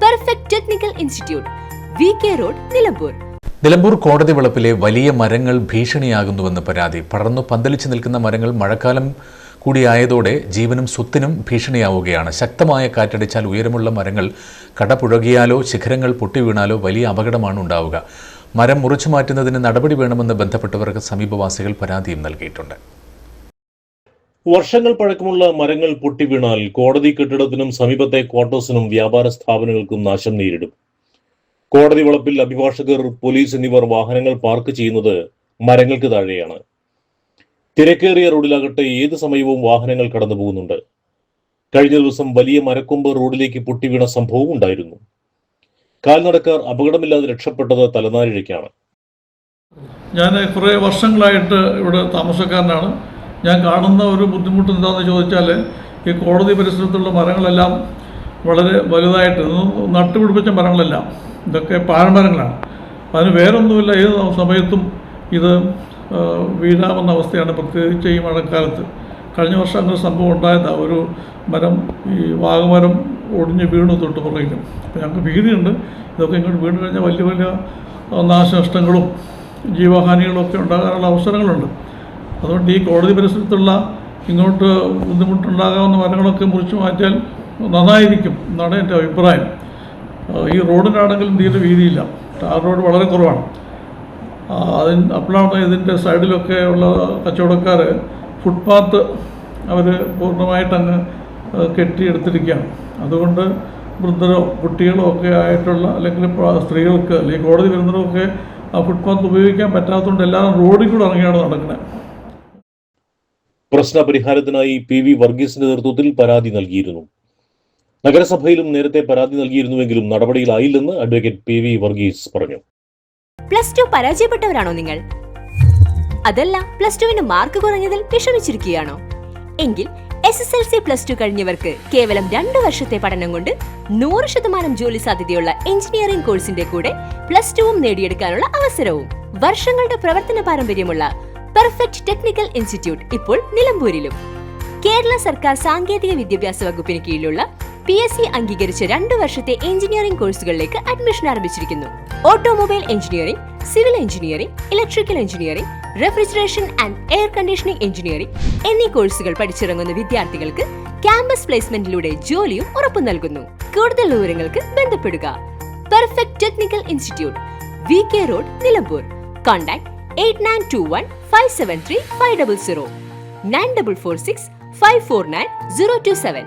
Perfect technical institute, VK road, Nilambur. Nilambur കോടതി വളപ്പിലെ വലിയ മരങ്ങൾ ഭീഷണിയാകുന്നുവെന്ന് പരാതി. പടർന്നു പന്തലിച്ചു നിൽക്കുന്ന മരങ്ങൾ മഴക്കാലം കൂടിയായതോടെ ജീവനും സ്വത്തിനും ഭീഷണിയാവുകയാണ്. ശക്തമായ കാറ്റടിച്ചാൽ ഉയരമുള്ള മരങ്ങൾ കടപുഴകിയാലോ ശിഖരങ്ങൾ പൊട്ടിവീണാലോ വലിയ അപകടമാണ് ഉണ്ടാവുക. മരം മുറിച്ചു മാറ്റുന്നതിന് നടപടി വേണമെന്ന് ബന്ധപ്പെട്ടവർക്ക് സമീപവാസികൾ പരാതിയും നൽകിയിട്ടുണ്ട്. വർഷങ്ങൾ പഴക്കമുള്ള മരങ്ങൾ പൊട്ടിവീണാൽ കോടതി കെട്ടിടത്തിനും സമീപത്തെ ക്വാർട്ടേഴ്സിനും വ്യാപാര സ്ഥാപനങ്ങൾക്കും നാശം നേരിടും. കോടതി വളപ്പിൽ അഭിഭാഷകർ, പോലീസ് എന്നിവർ വാഹനങ്ങൾ പാർക്ക് ചെയ്യുന്നത് മരങ്ങൾക്ക് താഴെയാണ്. തിരക്കേറിയ റോഡിലാകട്ടെ ഏത് സമയവും വാഹനങ്ങൾ കടന്നു പോകുന്നുണ്ട്. കഴിഞ്ഞ ദിവസം വലിയ മരക്കൊമ്പ് റോഡിലേക്ക് പൊട്ടിവീണ സംഭവവും ഉണ്ടായിരുന്നു. കാൽനടക്കാർ അപകടമില്ലാതെ രക്ഷപ്പെട്ടത് തലനാരിഴയ്ക്കാണ്. ഞാൻ കുറേ വർഷങ്ങളായിട്ട് ഇവിടെ താമസക്കാരനാണ്. ഞാൻ കാണുന്ന ഒരു ബുദ്ധിമുട്ട് എന്താണെന്ന് ചോദിച്ചാൽ, ഈ കോടതി പരിസരത്തുള്ള മരങ്ങളെല്ലാം വളരെ വലുതായിട്ട് നട്ടുപിടിപ്പിച്ച മരങ്ങളെല്ലാം ഇതൊക്കെ പാഴ്മരങ്ങളാണ്. അതിന് വേറൊന്നുമില്ല, ഏത് സമയത്തും ഇത് വീഴാവുന്ന അവസ്ഥയാണ്, പ്രത്യേകിച്ച് ഈ മഴക്കാലത്ത്. കഴിഞ്ഞ വർഷം അങ്ങനെ സംഭവം ഉണ്ടായതാണ്. ഒരു മരം, ഈ വാഗമരം ഒടിഞ്ഞ് വീണു തൊട്ട് പുറകിലും. അപ്പോൾ ഞങ്ങൾക്ക് ഭീതിയുണ്ട്, ഇതൊക്കെ ഇങ്ങോട്ട് വീണ് കഴിഞ്ഞാൽ വലിയ വലിയ നാശനഷ്ടങ്ങളും ജീവഹാനികളും ഒക്കെ ഉണ്ടാകാനുള്ള അവസരങ്ങളുണ്ട്. അതുകൊണ്ട് ഈ കോടതി പരിസരത്തുള്ള ഇങ്ങോട്ട് ബുദ്ധിമുട്ടുണ്ടാകാവുന്ന മരങ്ങളൊക്കെ മുറിച്ചു മാറ്റിയാൽ നന്നായിരിക്കും എന്നാണ് എൻ്റെ അഭിപ്രായം. ഈ റോഡിനാണെങ്കിലും തീരെ വീതിയില്ല, ടാർ റോഡ് വളരെ കുറവാണ്. അപ്പോഴാണ് ഇതിൻ്റെ സൈഡിലൊക്കെ ഉള്ള കച്ചവടക്കാർ ഫുട്പാത്ത് അവർ പൂർണ്ണമായിട്ടങ്ങ് കെട്ടിയെടുത്തിരിക്കുകയാണ്. അതുകൊണ്ട് വൃദ്ധരോ കുട്ടികളോ ഒക്കെ ആയിട്ടുള്ള, അല്ലെങ്കിൽ സ്ത്രീകൾക്ക്, അല്ലെങ്കിൽ കോടതി വരുന്നവരൊക്കെ ആ ഫുട്പാത്ത് ഉപയോഗിക്കാൻ പറ്റാത്തതുകൊണ്ട് എല്ലാവരും റോഡിൽ കൂടെ ഇറങ്ങിയാണ് നടക്കുന്നത്. പ്രശ്ന പരിഹാരത്തിനായി PV വർഗീസിന്റെ നേതൃത്വത്തിൽ പരാതി നൽകിയിരുന്നു. നഗരസഭയിലും നേരത്തെ പരാതി നൽകിയിരുന്നുവെങ്കിലും നടപടിയിലായില്ലെന്ന് അഡ്വക്കേറ്റ് PV വർഗീസ് പറഞ്ഞു. +2 പരാജയപ്പെട്ടവരാണോ നിങ്ങൾ? അതല്ല, +2 മാർക്ക് കുറഞ്ഞതിൽ വിഷമിച്ചിരിക്കുകയാണോ? എങ്കിൽ SSLC +2 കഴിഞ്ഞവർക്ക് കേവലം 2 വർഷത്തെ പഠനം കൊണ്ട് 100% ജോലി സാധ്യതയുള്ള എഞ്ചിനീയറിംഗ് കോഴ്സിന്റെ കൂടെ +2 നേടിയെടുക്കാനുള്ള അവസരവും. വർഷങ്ങളുടെ പ്രവർത്തന പാരമ്പര്യമുള്ള പെർഫെക്റ്റ് ടെക്നിക്കൽ ഇൻസ്റ്റിറ്റ്യൂട്ട് ഇപ്പോൾ നിലമ്പൂരിലും. കേരള സർക്കാർ സാങ്കേതിക വിദ്യാഭ്യാസ വകുപ്പിന് കീഴിലുള്ള PSC അംഗീകരിച്ച 2 വർഷത്തെ എഞ്ചിനീയറിംഗ് കോഴ്സുകളിലേക്ക് അഡ്മിഷൻ ആരംഭിച്ചിരിക്കുന്നു. Automobile engineering, civil engineering, electrical engineering, refrigeration and air conditioning engineering എന്നീ കോഴ്സുകൾ പഠിച്ചിറങ്ങുന്ന വിദ്യാർത്ഥികൾക്ക് ക്യാമ്പസ് പ്ലേസ്മെന്റിലൂടെ ജോലിയും ഉറപ്പു നൽകുന്നു. കൂടുതൽ വിവരങ്ങൾക്ക് ബന്ധപ്പെടുക. Perfect technical institute, VK road, Nilambur. Contact 8921 573 500 9446 549 027.